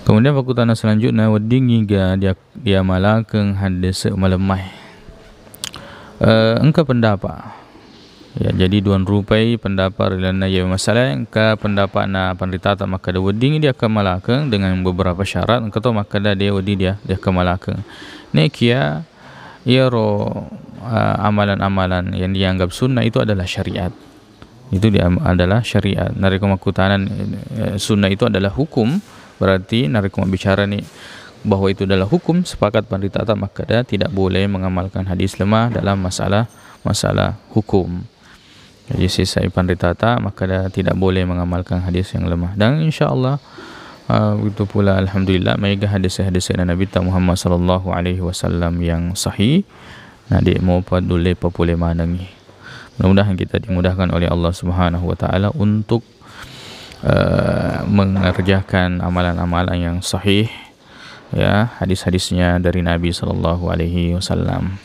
Kemudian fakultas selanjutnya wedding hingga dia malakeng hadis malemai. Engkau pendapat. Ya, jadi duan rupai pendapat relana ya masalah engka pendapat na pandita tak maka wedding dia akan malakeng dengan beberapa syarat engkau tahu maka dia wedding dia akan malakeng. Nekia ia ro amalan-amalan yang dianggap sunnah itu adalah syariat. Itu dia adalah syariat. Nariko makutanan sunnah itu adalah hukum. Berarti nariko bicara ni bahwa itu adalah hukum, sepakat pandita tak maka dia tidak boleh mengamalkan hadis lemah dalam masalah hukum. Jadi sisai pandita tak maka dia tidak boleh mengamalkan hadis yang lemah. Dan insya-Allah begitu pula alhamdulillah mereka hadis-hadis Nabi Muhammad sallallahu alaihi wasallam yang sahih. Nadik mau padule popule manangi. Mudah-mudahan kita dimudahkan oleh Allah Subhanahu wa taala untuk mengerjakan amalan-amalan yang sahih, ya, hadis-hadisnya dari Nabi sallallahu alaihi wasallam.